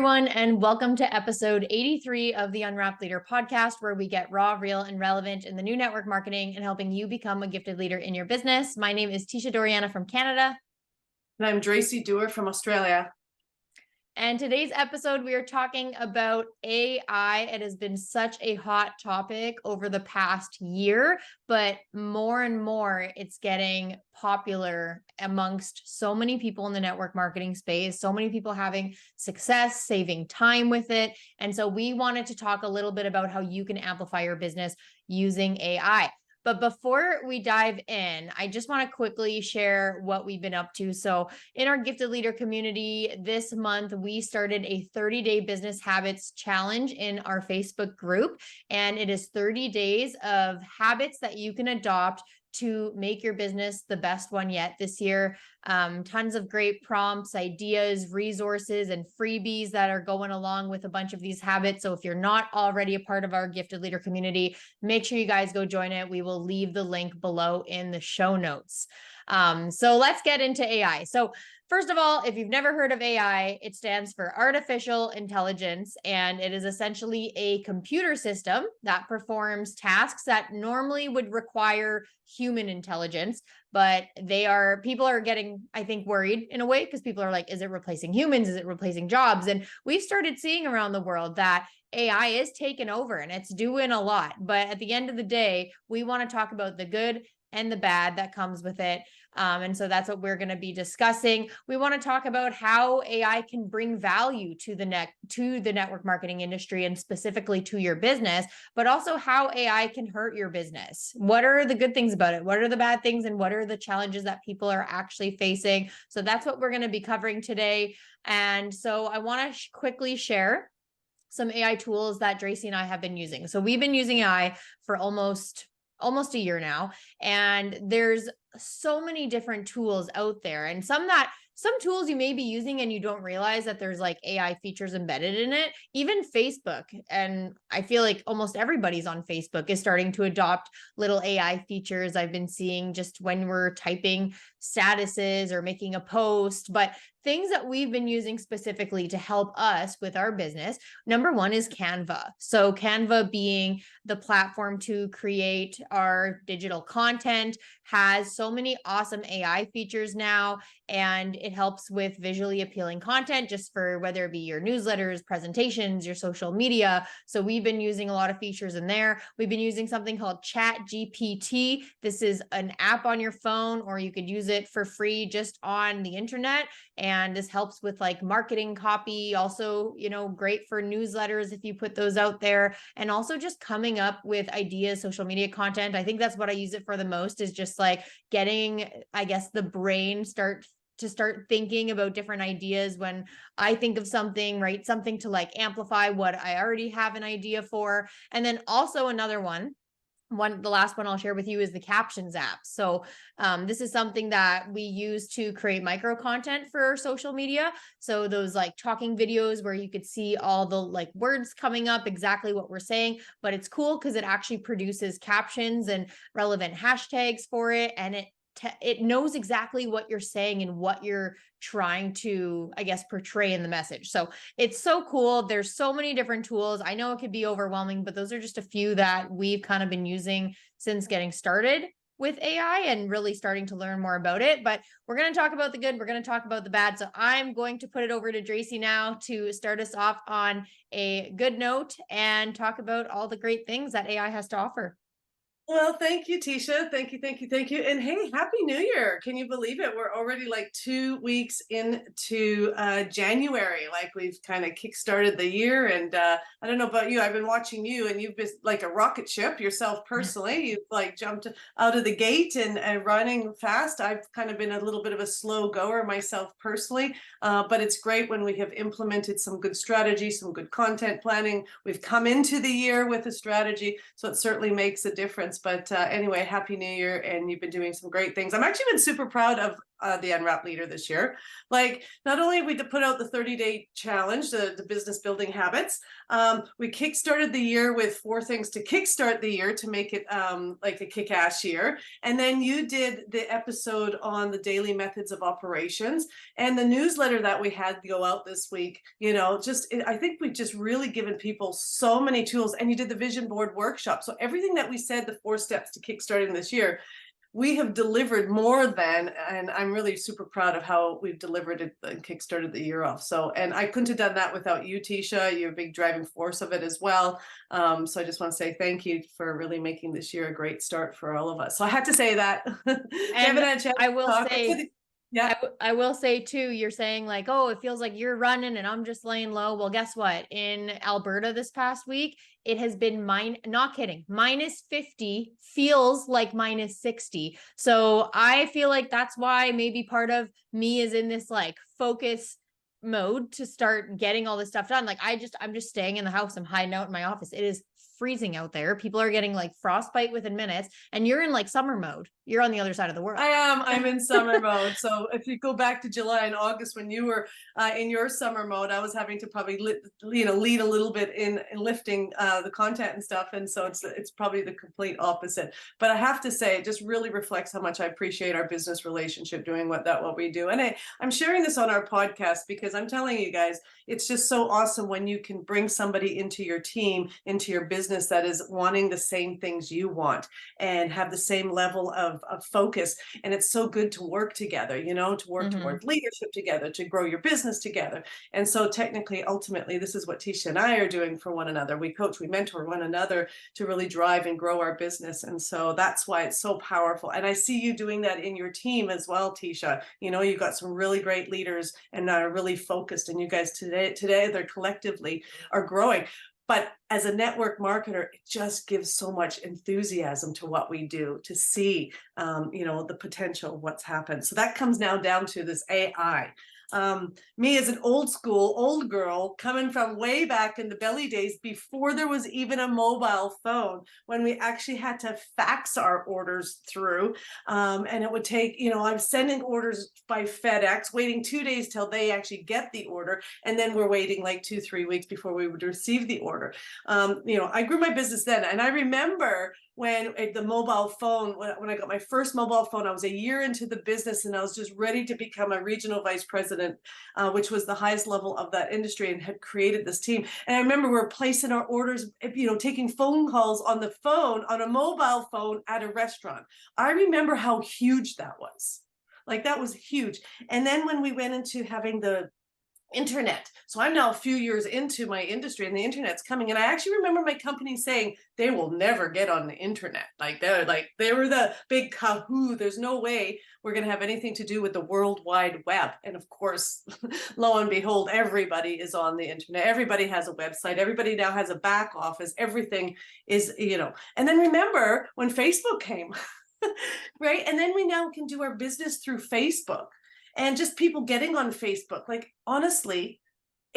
everyone, and welcome to episode 83 of the Unwrapped Leader Podcast, where we get raw, real, and relevant in the new network marketing and helping you become a gifted leader in your business. My name is Teisha Dorianna from Canada. And I'm Dracy Dewar from Australia. And today's episode, we are talking about AI. It has been such a hot topic over the past year, but more and more it's getting popular amongst so many people in the network marketing space, so many people having success, saving time with it. And so we wanted to talk a little bit about how you can amplify your business using AI. But before we dive in, I just want to quickly share what we've been up to. So in our Gifted Leader community this month, we started a 30-day business habits challenge in our Facebook group. And it is 30 days of habits that you can adopt to make your business the best one yet this year. Tons of great prompts, ideas, resources, and freebies that are going along with a bunch of these habits. So if you're not already a part of our Gifted Leader community, make sure you guys go join it. We will leave the link below in the show notes. So let's get into AI. So first of all, if you've never heard of AI, it stands for artificial intelligence, and it is essentially a computer system that performs tasks that normally would require human intelligence, but people are getting, I think, worried in a way, because people are like, is it replacing humans? Is it replacing jobs? And we've started seeing around the world that AI is taking over and it's doing a lot. But at the end of the day, we want to talk about the good and the bad that comes with it. And so that's what we're going to be discussing. We want to talk about how AI can bring value to the network marketing industry and specifically to your business, but also how AI can hurt your business. What are the good things about it? What are the bad things? And what are the challenges that people are actually facing? So that's what we're going to be covering today. And so I want to quickly share some AI tools that Dracy and I have been using. So we've been using AI for almost a year now, and there's so many different tools out there, and some tools you may be using and you don't realize that there's like AI features embedded in it. Even Facebook, and I feel like almost everybody's on Facebook is starting to adopt little AI features. I've been seeing just when we're typing statuses or making a post, but things that we've been using specifically to help us with our business. Number one is Canva. So Canva, being the platform to create our digital content, has so many awesome AI features now, and it helps with visually appealing content, just for whether it be your newsletters, presentations, your social media. So we've been using a lot of features in there. We've been using something called Chat GPT. This is an app on your phone, or you could use it for free just on the internet. And this helps with like marketing copy, also, great for newsletters if you put those out there, and also just coming up with ideas, social media content. I think that's what I use it for the most, is just like getting, I guess, the brain start thinking about different ideas. When I think of something, write something to like amplify what I already have an idea for. And then also another the last one I'll share with you is the captions app. So this is something that we use to create micro content for social media. So those like talking videos where you could see all the like words coming up, exactly what we're saying, but it's cool because it actually produces captions and relevant hashtags for it. And it knows exactly what you're saying and what you're trying to, I guess, portray in the message. So it's so cool. There's so many different tools. I know it could be overwhelming, but those are just a few that we've kind of been using since getting started with AI and really starting to learn more about it. But we're going to talk about the good. We're going to talk about the bad. So I'm going to put it over to Dracy now to start us off on a good note and talk about all the great things that AI has to offer. Well, thank you, Teisha. Thank you. And hey, Happy New Year. Can you believe it? We're already like 2 weeks into January. Like, we've kind of kickstarted the year. And I don't know about you. I've been watching you, and you've been like a rocket ship yourself personally. You've like jumped out of the gate and running fast. I've kind of been a little bit of a slow goer myself personally. But it's great when we have implemented some good strategy, some good content planning. We've come into the year with a strategy. So it certainly makes a difference. But anyway, Happy New Year, and you've been doing some great things. I'm actually been super proud of the Unwrapped Leader this year. Like, not only have we put out the 30-day challenge, the business building habits, we kickstarted the year with 4 things to kickstart the year to make it like a kick-ass year. And then you did the episode on the daily methods of operations, and the newsletter that we had go out this week. I think we've just really given people so many tools. And you did the vision board workshop. So everything that we said, the 4 steps to kickstarting this year, we have delivered more than, and I'm really super proud of how we've delivered it and kickstarted the year off. So, and I couldn't have done that without you, Teisha. You're a big driving force of it as well. So I just want to say thank you for really making this year a great start for all of us. So I had to say that. And I will say, yeah, I will say too, you're saying like, oh, it feels like you're running and I'm just laying low. Well, guess what? In Alberta this past week, it has been not kidding, -50 feels like -60. So I feel like that's why maybe part of me is in this like focus mode to start getting all this stuff done. Like I'm just staying in the house. I'm hiding out in my office. It is freezing out there. People are getting like frostbite within minutes, and you're in like summer mode. You're on the other side of the world. I am. I'm in summer mode. So if you go back to July and August when you were in your summer mode, I was having to probably lead a little bit in lifting the content and stuff. And so it's probably the complete opposite. But I have to say, it just really reflects how much I appreciate our business relationship doing what we do. And I'm sharing this on our podcast because I'm telling you guys, it's just so awesome when you can bring somebody into your team, into your business that is wanting the same things you want and have the same level of focus. And it's so good to work together, to work towards leadership together, to grow your business together. And so technically, ultimately, this is what Teisha and I are doing for one another. We coach, we mentor one another to really drive and grow our business. And so that's why it's so powerful. And I see you doing that in your team as well, Teisha. You've got some really great leaders and are really focused. And you guys today, they're collectively are growing. But as a network marketer, it just gives so much enthusiasm to what we do, to see, the potential of what's happened. So that comes now down to this AI. Me as an old girl coming from way back in the belly days before there was even a mobile phone, when we actually had to fax our orders through. And it would take, I'm sending orders by FedEx, waiting 2 days till they actually get the order. And then we're waiting like 2-3 weeks before we would receive the order. I grew my business then. And I remember when the mobile phone, when I got my first mobile phone, I was a year into the business and I was just ready to become a regional vice president, which was the highest level of that industry, and had created this team. And I remember we were placing our orders, taking phone calls on the phone, on a mobile phone at a restaurant. I remember how huge that was. Like, that was huge. And then when we went into having the internet. So I'm now a few years into my industry and the internet's coming. And I actually remember my company saying they will never get on the internet. They were the big kahoo. There's no way we're going to have anything to do with the World Wide Web. And of course, lo and behold, everybody is on the internet. Everybody has a website. Everybody now has a back office. Everything is, and then remember when Facebook came, right? And then we now can do our business through Facebook. And just people getting on Facebook, like, honestly,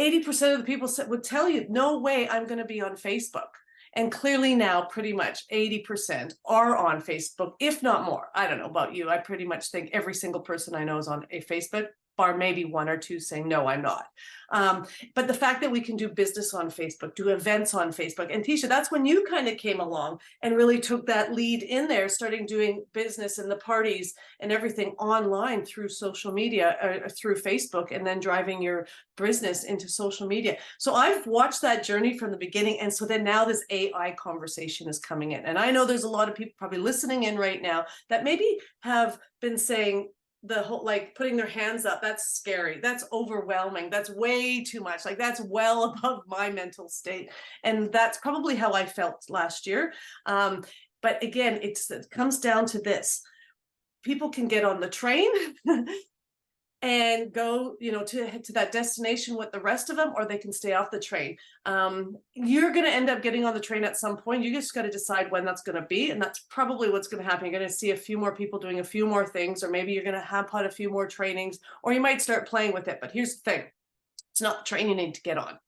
80% of the people would tell you, no way I'm going to be on Facebook. And clearly now pretty much 80% are on Facebook, if not more. I don't know about you. I pretty much think every single person I know is on a Facebook, bar maybe 1 or 2 saying, no, I'm not. But the fact that we can do business on Facebook, do events on Facebook. And Teisha, that's when you kind of came along and really took that lead in there, starting doing business and the parties and everything online through social media, through Facebook, and then driving your business into social media. So I've watched that journey from the beginning. And so then now this AI conversation is coming in. And I know there's a lot of people probably listening in right now that maybe have been saying, the whole, like, putting their hands up, that's scary, that's overwhelming, that's way too much, like, that's well above my mental state. And that's probably how I felt last year. But again, it comes down to this: people can get on the train and go, to that destination with the rest of them, or they can stay off the train. You're going to end up getting on the train at some point. You just got to decide when that's going to be. And that's probably what's going to happen. You're going to see a few more people doing a few more things, or maybe you're going to have had a few more trainings, or you might start playing with it. But here's the thing: it's not the train you need to get on.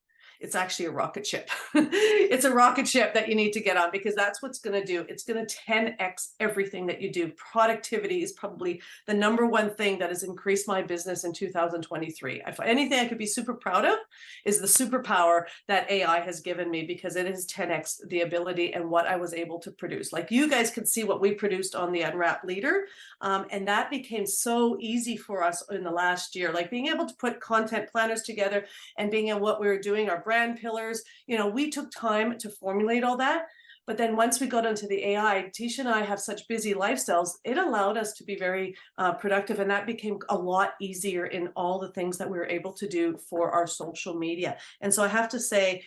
It's actually a rocket ship. It's a rocket ship that you need to get on, because that's what's going to do. It's going to 10x everything that you do. Productivity is probably the number one thing that has increased my business in 2023. If anything I could be super proud of is the superpower that AI has given me, because it has 10x the ability and what I was able to produce. Like, you guys could see what we produced on the Unwrapped Leader. And that became so easy for us in the last year, like being able to put content planners together and being in what we were doing, our brand pillars. We took time to formulate all that. But then once we got into the AI, Teisha and I have such busy lifestyles, it allowed us to be very productive. And that became a lot easier in all the things that we were able to do for our social media. And so I have to say,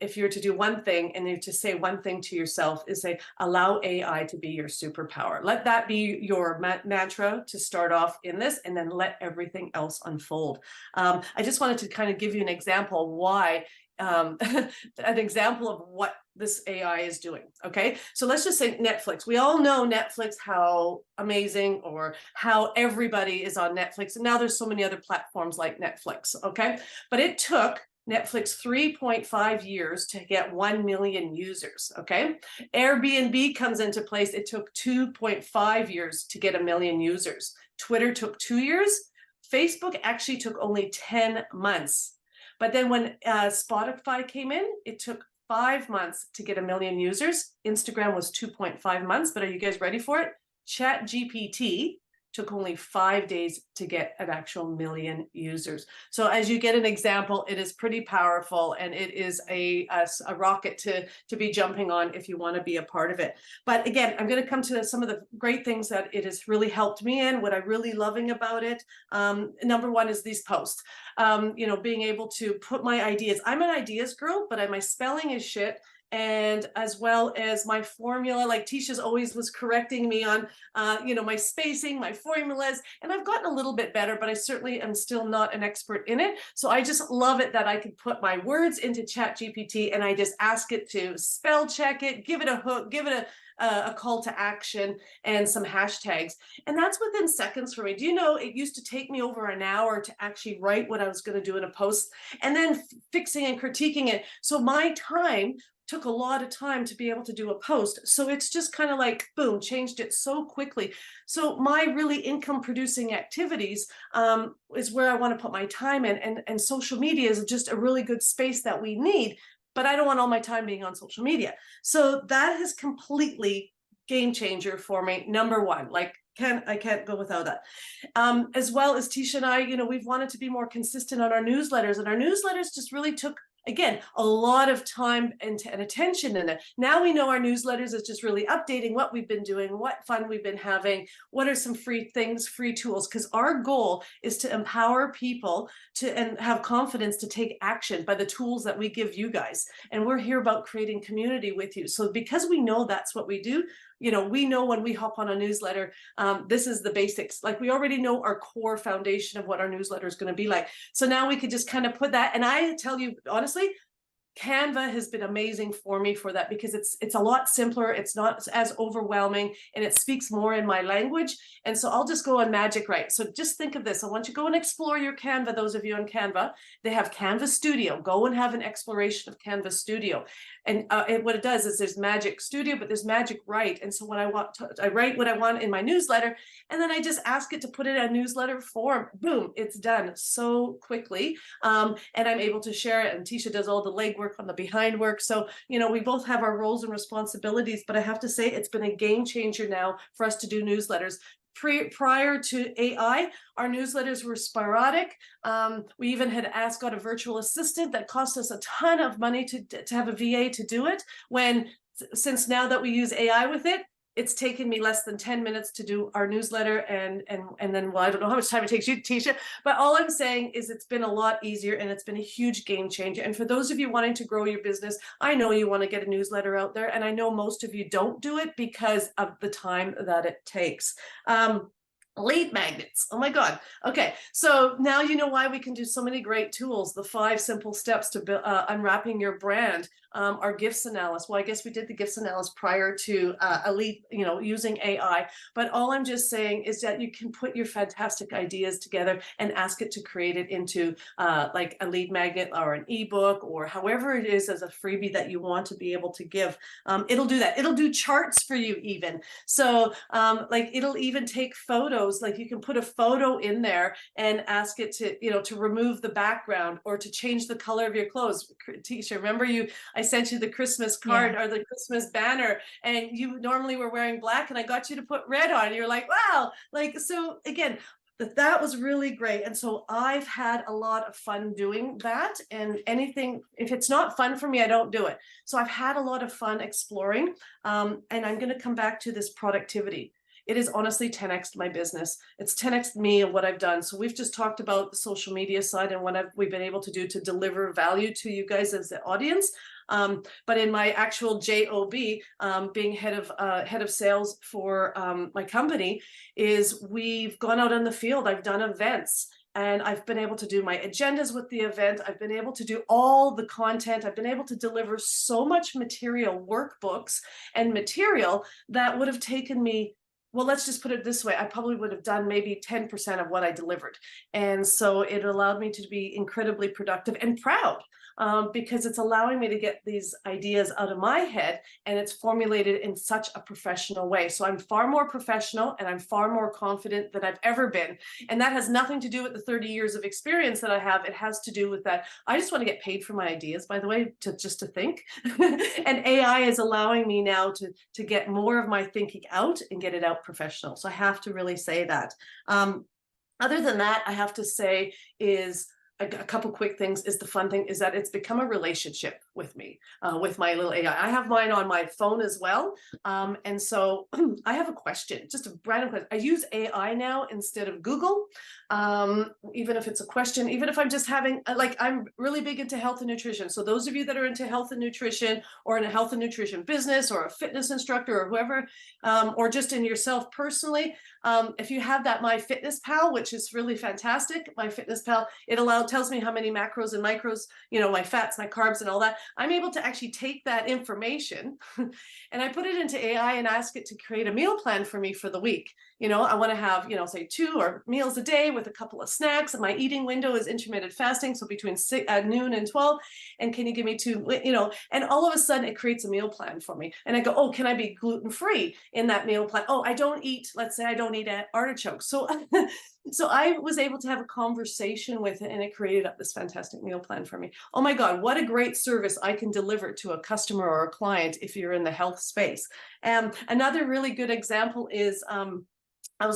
if you're to do one thing and you're to say one thing to yourself, is say, allow AI to be your superpower. Let that be your mantra to start off in this, and then let everything else unfold. I just wanted to kind of give you an example why, an example of what this AI is doing. Okay. So let's just say Netflix. We all know Netflix, how amazing, or how everybody is on Netflix. And now there's so many other platforms like Netflix. Okay. But it took Netflix 3.5 years to get 1 million users. Okay. Airbnb comes into place. It took 2.5 years to get 1 million users. Twitter took 2 years. Facebook actually took only 10 months. But then when Spotify came in, it took 5 months to get 1 million users. Instagram was 2.5 months, but are you guys ready for it? ChatGPT took only 5 days to get an actual 1 million users. So as you get an example, it is pretty powerful, and it is a rocket to be jumping on if you want to be a part of it. But again, I'm going to come to some of the great things that it has really helped me in, what I'm really loving about it. Number one is these posts. Being able to put my ideas. I'm an ideas girl, but my spelling is shit. And as well as my formula, like Teisha's always was correcting me on, my spacing, my formulas, and I've gotten a little bit better, but I certainly am still not an expert in it. So I just love it that I could put my words into ChatGPT and I just ask it to spell check it, give it a hook, give it a call to action and some hashtags. And that's within seconds for me. Do you know, it used to take me over an hour to actually write what I was going to do in a post, and then fixing and critiquing it. So my time took a lot of time to be able to do a post. So it's just kind of like, boom, changed it so quickly. So my really income producing activities is where I want to put my time in. And social media is just a really good space that we need, but I don't want all my time being on social media. So that is completely game changer for me. Number one, like, I can't go without that. As well as Teisha and I, we've wanted to be more consistent on our newsletters, and our newsletters just really took, again, a lot of time and attention in it. Now we know our newsletters is just really updating what we've been doing, what fun we've been having, what are some free things, free tools, because our goal is to empower people and have confidence to take action by the tools that we give you guys. And we're here about creating community with you. So because we know that's what we do, we know when we hop on a newsletter, this is the basics. Like, we already know our core foundation of what our newsletter is going to be like. So now we could just kind of put that. And I tell you, honestly, Canva has been amazing for me for that, because it's a lot simpler. It's not as overwhelming, and it speaks more in my language. And so I'll just go on Magic Write. So just think of this. I want you to go and explore your Canva. Those of you on Canva, they have Canva Studio. Go and have an exploration of Canva Studio. And what it does is there's Magic Studio, but there's Magic Write. And so when I write what I want in my newsletter, and then I just ask it to put it in a newsletter form. Boom, it's done so quickly. And I'm able to share it. And Teisha does all the legwork on the behind work. So, we both have our roles and responsibilities, but I have to say it's been a game changer now for us to do newsletters. Prior to AI, our newsletters were sporadic. We even had got a virtual assistant that cost us a ton of money to have a VA to do it. Since now that we use AI with it, it's taken me less than 10 minutes to do our newsletter. And then, well, I don't know how much time it takes you, Teisha, but all I'm saying is it's been a lot easier, and it's been a huge game changer. And for those of you wanting to grow your business, I know you want to get a newsletter out there, and I know most of you don't do it because of the time that it takes. Lead magnets. Oh my God. Okay. So now you know why we can do so many great tools, the 5 simple steps to unwrapping your brand. our gifts analysis. Well, I guess we did the gifts analysis prior to Elite, using AI. But all I'm just saying is that you can put your fantastic ideas together and ask it to create it into like a lead magnet or an ebook or however it is as a freebie that you want to be able to give. It'll do that. It'll do charts for you even. So like it'll even take photos, like you can put a photo in there and ask it to, to remove the background or to change the color of your clothes. Teisha, remember I sent you the Christmas card or the Christmas banner and you normally were wearing black and I got you to put red on. You're like, wow. Like, so again, that was really great. And so I've had a lot of fun doing that, and anything, if it's not fun for me, I don't do it. So I've had a lot of fun exploring. And I'm going to come back to this productivity. It is honestly 10x my business. It's 10x me and what I've done. So we've just talked about the social media side and what we've been able to do to deliver value to you guys as the audience. But in my actual job, being head of sales for my company, is we've gone out in the field. I've done events. And I've been able to do my agendas with the event. I've been able to do all the content. I've been able to deliver so much material, workbooks and material that would have taken me, well, let's just put it this way. I probably would have done maybe 10% of what I delivered. And so it allowed me to be incredibly productive and proud because it's allowing me to get these ideas out of my head and it's formulated in such a professional way. So I'm far more professional and I'm far more confident than I've ever been. And that has nothing to do with the 30 years of experience that I have. It has to do with that. I just want to get paid for my ideas, by the way, just to think. And AI is allowing me now to get more of my thinking out and get it out professional. So I have to really say that. Other than that, I have to say is a couple quick things. Is the fun thing is that it's become a relationship with me, with my little AI. I have mine on my phone as well. And so I have a question, just a random question. I use AI now instead of Google, even if it's a question, even if I'm just having, like, I'm really big into health and nutrition. So those of you that are into health and nutrition or in a health and nutrition business or a fitness instructor or whoever, or just in yourself personally, if you have that MyFitnessPal, which is really fantastic, MyFitnessPal, it tells me how many macros and micros, my fats, my carbs and all that. I'm able to actually take that information and I put it into AI and ask it to create a meal plan for me for the week. I want to have, say 2 meals a day with a couple of snacks, and my eating window is intermittent fasting. So between noon and 12, and can you give me 2, and all of a sudden it creates a meal plan for me. And I go, oh, can I be gluten-free in that meal plan? Oh, I don't eat, let's say I don't eat artichokes. So, so I was able to have a conversation with it and it created up this fantastic meal plan for me. Oh my God, what a great service I can deliver to a customer or a client if you're in the health space. Another really good example is, I'm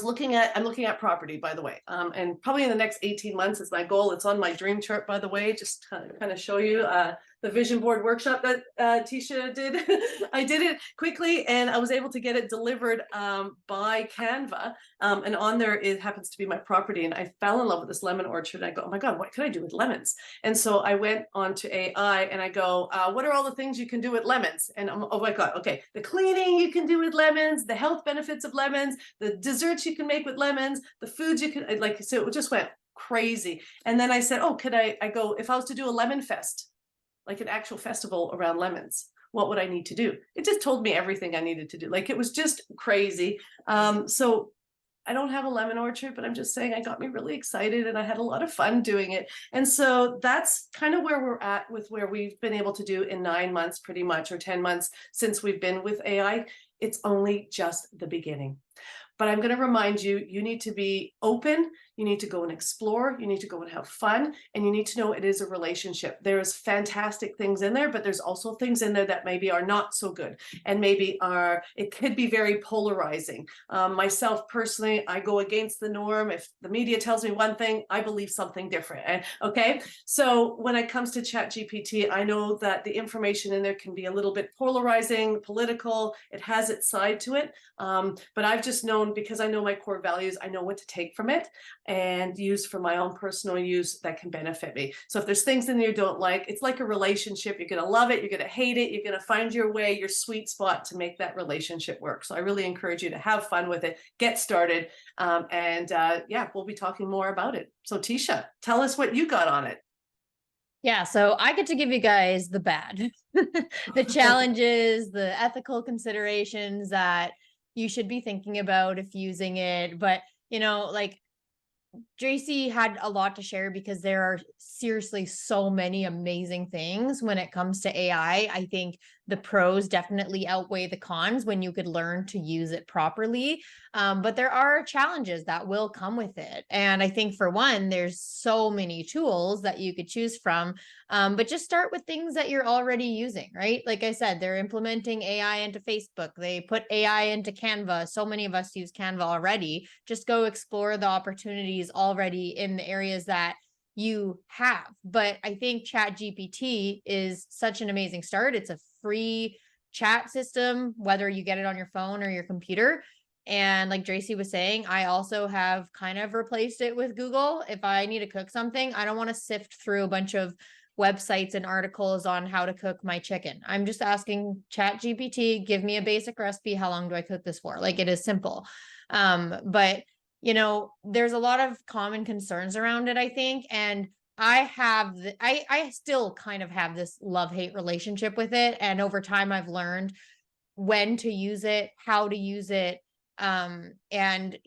looking at property, by the way, and probably in the next 18 months is my goal. It's on my dream chart, by the way, just kind of show you the vision board workshop that Teisha did. I did it quickly and I was able to get it delivered by Canva. And on there, it happens to be my property. And I fell in love with this lemon orchard. And I go, oh my God, what could I do with lemons? And so I went onto AI and I go, what are all the things you can do with lemons? And oh my God, okay. The cleaning you can do with lemons, the health benefits of lemons, the desserts you can make with lemons, the foods you can, so it just went crazy. And then I said, oh, could I go, if I was to do a lemon fest, like an actual festival around lemons, what would I need to do? It just told me everything I needed to do. Like, it was just crazy. So I don't have a lemon orchard, but I'm just saying it got me really excited and I had a lot of fun doing it. And so that's kind of where we're at with where we've been able to do in 9 months, pretty much, or 10 months since we've been with AI. It's only just the beginning. But I'm going to remind you, you need to be open, you need to go and explore, you need to go and have fun, and you need to know it is a relationship. There's fantastic things in there, but there's also things in there that maybe are not so good and maybe it could be very polarizing. Myself personally, I go against the norm. If the media tells me one thing, I believe something different. Okay. So when it comes to ChatGPT, I know that the information in there can be a little bit polarizing, political. It has its side to it. But I've just known, because I know my core values, I know what to take from it and use for my own personal use that can benefit me. So if there's things in there you don't like, it's like a relationship. You're going to love it. You're going to hate it. You're going to find your way, your sweet spot to make that relationship work. So I really encourage you to have fun with it, get started. Yeah, we'll be talking more about it. So Teisha, tell us what you got on it. Yeah, so I get to give you guys the bad, the challenges, the ethical considerations that you should be thinking about if using it. But, like Dracy had a lot to share because there are seriously so many amazing things when it comes to AI. I think the pros definitely outweigh the cons when you could learn to use it properly. But there are challenges that will come with it. And I think for one, there's so many tools that you could choose from. But just start with things that you're already using, right? Like I said, they're implementing AI into Facebook. They put AI into Canva. So many of us use Canva already. Just go explore the opportunities already in the areas that you have. But I think Chat GPT is such an amazing start. It's a free chat system, whether you get it on your phone or your computer. And like Dracy was saying, I also have kind of replaced it with Google. If I need to cook something, I don't want to sift through a bunch of websites and articles on how to cook my chicken. I'm just asking Chat GPT, give me a basic recipe. How long do I cook this for? Like, it is simple. But there's a lot of common concerns around it, I think. And I still kind of have this love-hate relationship with it. And over time I've learned when to use it, how to use it. And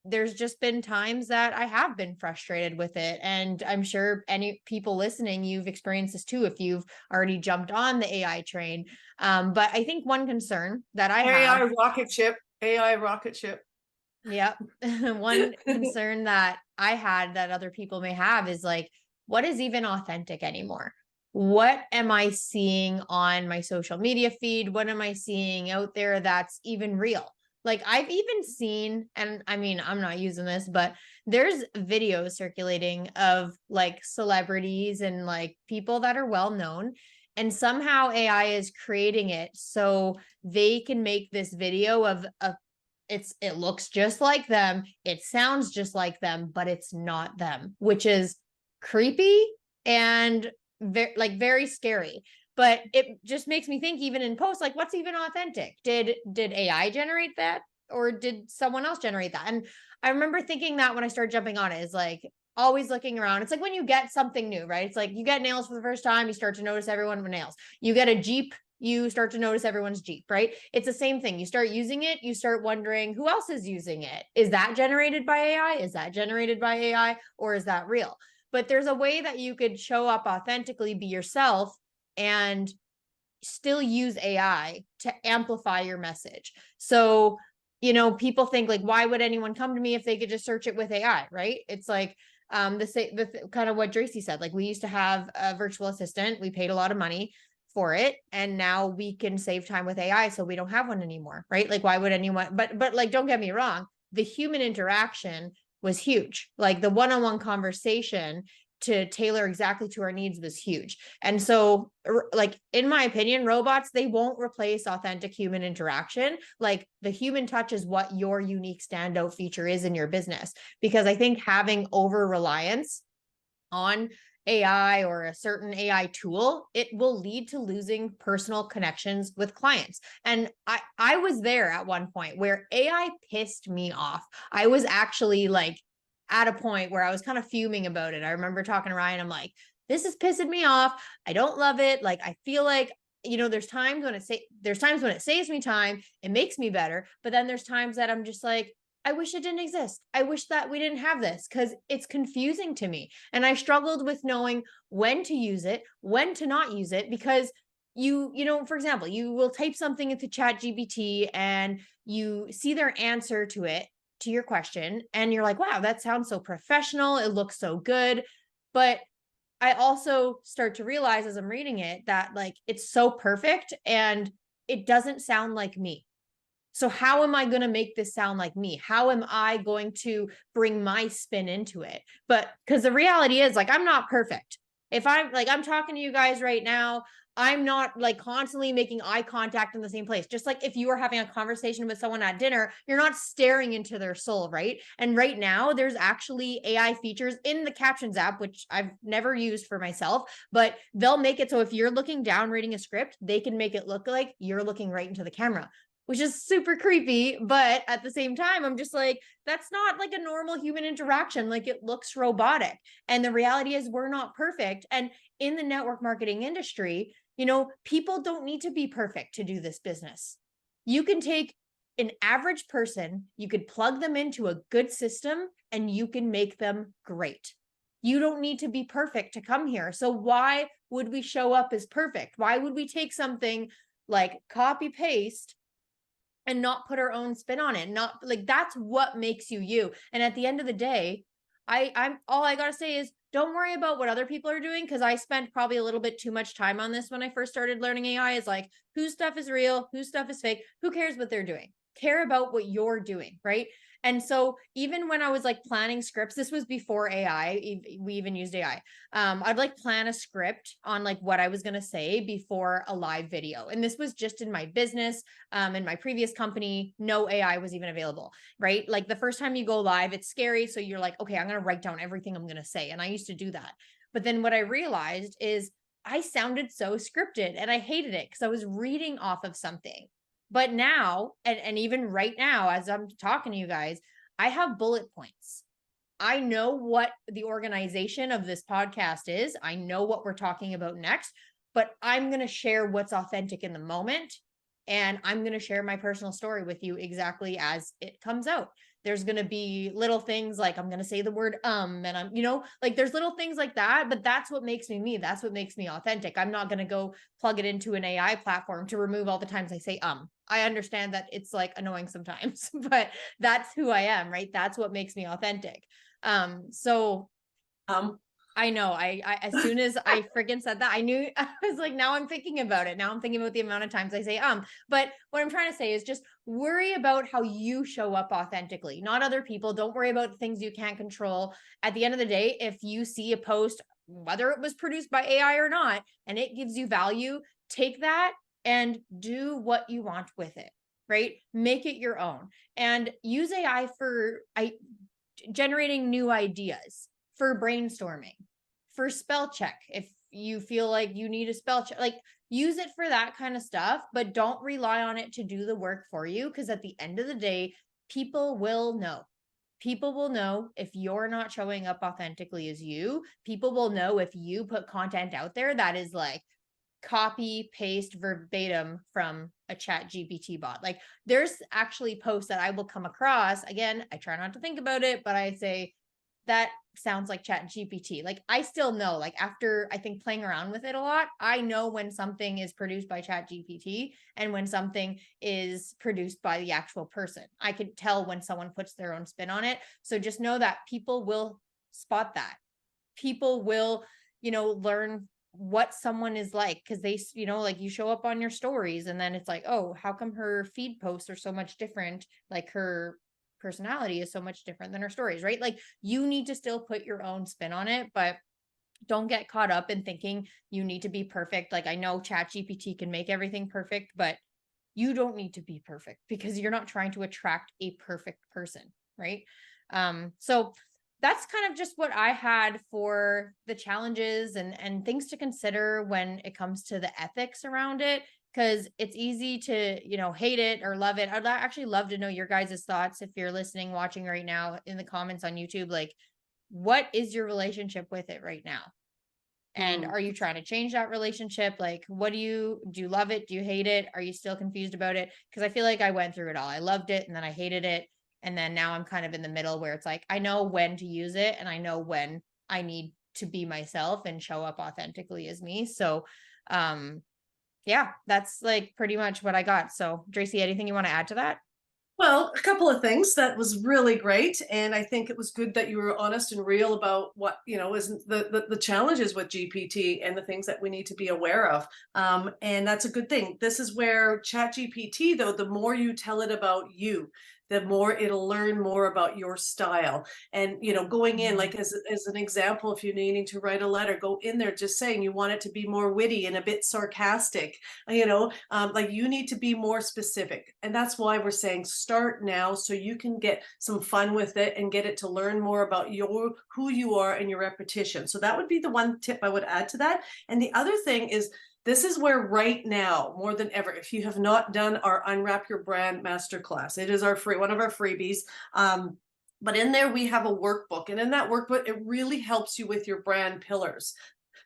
there's just been times that I have been frustrated with it. And I'm sure any people listening, you've experienced this too, if you've already jumped on the AI train. But I think one concern that I AI have, rocket ship, AI rocket ship. yep, one concern that I had that other people may have is like, what is even authentic anymore? What am I seeing on my social media feed? What am I seeing out there that's even real? Like, I've even seen, and I mean, I'm not using this, but there's videos circulating of like celebrities and like people that are well known. And somehow AI is creating it so they can make this video of it looks just like them, it sounds just like them, but it's not them, which is creepy and very scary. But it just makes me think, even in posts, like, what's even authentic? Did AI generate that, or did someone else generate that? And I remember thinking that when I started jumping on it, is like always looking around. It's like when you get something new, right? It's like you get nails for the first time, you start to notice everyone with nails. You get a Jeep, you start to notice everyone's Jeep, right? It's the same thing. You start using it, you start wondering who else is using it. Is that generated by AI? Is that generated by AI? Or is that real? But there's a way that you could show up authentically, be yourself, and still use AI to amplify your message. So, people think like, why would anyone come to me if they could just search it with AI, right? It's like the kind of what Dracy said. Like, we used to have a virtual assistant, we paid a lot of money for it, and now we can save time with AI, so we don't have one anymore, right? Like, why would anyone? But like, don't get me wrong, the human interaction was huge. Like, the one-on-one conversation to tailor exactly to our needs was huge. And so, like, in my opinion, robots, they won't replace authentic human interaction. Like, the human touch is what your unique standout feature is in your business. Because I think having over reliance on AI or a certain AI tool, it will lead to losing personal connections with clients. And I was there at one point where AI pissed me off. I was actually like at a point where I was kind of fuming about it. I remember talking to Ryan, I'm like, this is pissing me off. I don't love it. Like, I feel like, there's times when it saves me time, it makes me better, but then there's times that I'm just like, I wish it didn't exist. I wish that we didn't have this, because it's confusing to me. And I struggled with knowing when to use it, when to not use it, because for example, you will type something into Chat GPT and you see their answer to it, to your question, and you're like, wow, that sounds so professional. It looks so good. But I also start to realize as I'm reading it that like, it's so perfect and it doesn't sound like me. So how am I going to make this sound like me? How am I going to bring my spin into it? But because the reality is, like, I'm not perfect. If I'm talking to you guys right now, I'm not like constantly making eye contact in the same place. Just like if you are having a conversation with someone at dinner, you're not staring into their soul, right? And right now, there's actually AI features in the Captions app, which I've never used for myself, but they'll make it so if you're looking down reading a script, they can make it look like you're looking right into the camera. which is super creepy. But at the same time, I'm just like, that's not like a normal human interaction. Like, it looks robotic. And the reality is we're not perfect. And in the network marketing industry, people don't need to be perfect to do this business. You can take an average person, you could plug them into a good system, and you can make them great. You don't need to be perfect to come here. So why would we show up as perfect? Why would we take something like copy paste and not put our own spin on it? Not like, that's what makes you you. And at the end of the day, I'm all I gotta say is, don't worry about what other people are doing, because I spent probably a little bit too much time on this when I first started learning AI. Is like, whose stuff is real, whose stuff is fake, who cares what they're doing? Care about what you're doing, right? And so even when I was like planning scripts, this was before AI, we even used AI. I'd like plan a script on like what I was going to say before a live video. And this was just in my business. In my previous company, no AI was even available, right? Like the first time you go live, it's scary. So you're like, okay, I'm going to write down everything I'm going to say. And I used to do that. But then what I realized is I sounded so scripted and I hated it because I was reading off of something. But now, and even right now, as I'm talking to you guys, I have bullet points. I know what the organization of this podcast is. I know what we're talking about next, but I'm going to share what's authentic in the moment. And I'm going to share my personal story with you exactly as it comes out. There's going to be little things like I'm going to say the word and I'm, like there's little things like that, but that's what makes me me. That's what makes me authentic. I'm not going to go plug it into an AI platform to remove all the times I say I understand that it's like annoying sometimes, but that's who I am, right? That's what makes me authentic. So I know I as soon as I freaking said that, I knew. I was like, now I'm thinking about it. Now I'm thinking about the amount of times I say, but what I'm trying to say is just worry about how you show up authentically, not other people. Don't worry about the things you can't control. At the end of the day, if you see a post, whether it was produced by AI or not, and it gives you value, take that and do what you want with it, right? Make it your own and use AI for generating new ideas, for brainstorming, for spell check. If you feel like you need a spell check, like use it for that kind of stuff, but don't rely on it to do the work for you. Because at the end of the day, people will know. People will know if you're not showing up authentically as you. People will know if you put content out there that is like copy paste verbatim from a chat GPT bot. Like there's actually posts that I will come across. Again, I try not to think about it, but I say that sounds like chat GPT. Like I still know, like after I think playing around with it a lot, I know when something is produced by chat GPT and when something is produced by the actual person. I could tell when someone puts their own spin on it. So just know that people will spot that. People will, learn what someone is like, because they, like you show up on your stories and then it's like, oh, how come her feed posts are so much different? Like her personality is so much different than her stories, right? Like you need to still put your own spin on it, but don't get caught up in thinking you need to be perfect. Like I know chat GPT can make everything perfect, but you don't need to be perfect because you're not trying to attract a perfect person, right? So that's kind of just what I had for the challenges and things to consider when it comes to the ethics around it, because it's easy to, hate it or love it. I'd actually love to know your guys' thoughts if you're listening, watching right now in the comments on YouTube. Like, what is your relationship with it right now? And are you trying to change that relationship? Like, do you love it? Do you hate it? Are you still confused about it? Because I feel like I went through it all. I loved it and then I hated it. And then now I'm kind of in the middle where it's like, I know when to use it and I know when I need to be myself and show up authentically as me. So, yeah, that's like pretty much what I got. So, Dracy, anything you want to add to that? Well, a couple of things. That was really great. And I think it was good that you were honest and real about what, isn't the challenges with GPT and the things that we need to be aware of. And that's a good thing. This is where Chat GPT, though, the more you tell it about you, the more it'll learn more about your style. And, going in, like as an example, if you're needing to write a letter, go in there just saying you want it to be more witty and a bit sarcastic, like you need to be more specific. And that's why we're saying start now so you can get some fun with it and get it to learn more about who you are and your repetition. So that would be the one tip I would add to that. And the other thing is, this is where right now, more than ever, if you have not done our Unwrap Your Brand Masterclass, it is one of our freebies. But in there, we have a workbook. And in that workbook, it really helps you with your brand pillars,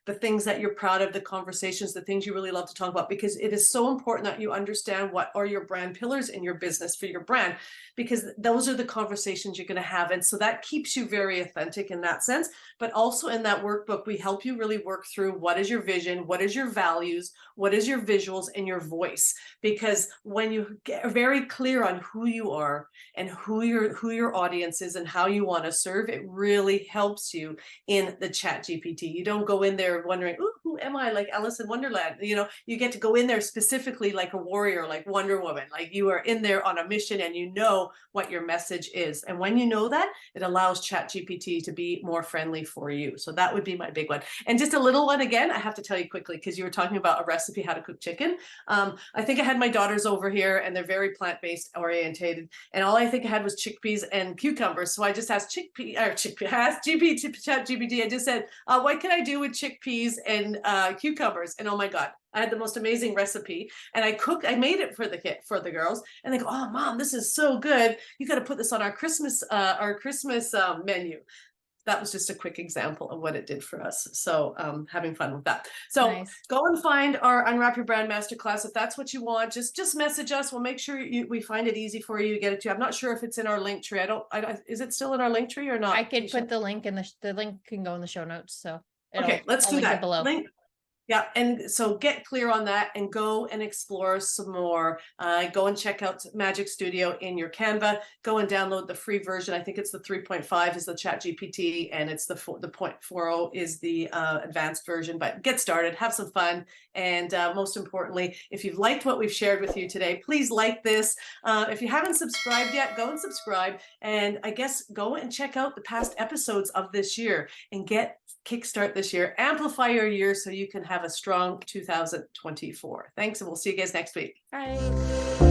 the things that you're proud of, the conversations, the things you really love to talk about, because it is so important that you understand what are your brand pillars in your business for your brand, because those are the conversations you're going to have. And so that keeps you very authentic in that sense. But also in that workbook, we help you really work through what is your vision, what is your values, what is your visuals, and your voice. Because when you get very clear on who you are and who your audience is and how you want to serve, it really helps you in the chat GPT. You don't go in there wondering, ooh, who am I, like Alice in Wonderland? You get to go in there specifically like a warrior, like Wonder Woman, like you are in there on a mission and you know what your message is. And when you know that, it allows chat GPT to be more friendly for you. So that would be my big one. And just a little one again, I have to tell you quickly, because you were talking about a recipe, how to cook chicken. I think I had my daughters over here and they're very plant-based orientated. And all I think I had was chickpeas and cucumbers. So I just asked chat GPT. I just said, what can I do with chickpeas and cucumbers? And oh my God, I had the most amazing recipe. And I made it for the girls. And they go, oh, Mom, this is so good. You got to put this on our Christmas menu. That was just a quick example of what it did for us. So having fun with that. So nice. Go and find our Unwrap Your Brand Masterclass. If that's what you want, just message us. We'll make sure we find it easy for you to get it to. I'm not sure if it's in our link tree. Is it still in our link tree or not? I could put the link in the link can go in the show notes. So okay, let's do that. Below. Yeah, and so get clear on that and go and explore some more. Go and check out Magic Studio in your Canva. Go and download the free version. I think it's the 3.5 is the Chat GPT, and it's the 0.40 is the advanced version. But get started, have some fun, and most importantly, if you've liked what we've shared with you today, please like this. If you haven't subscribed yet, go and subscribe, and I guess go and check out the past episodes of this year and kickstart this year, amplify your year so you can have a strong 2024. Thanks, and we'll see you guys next week. Bye.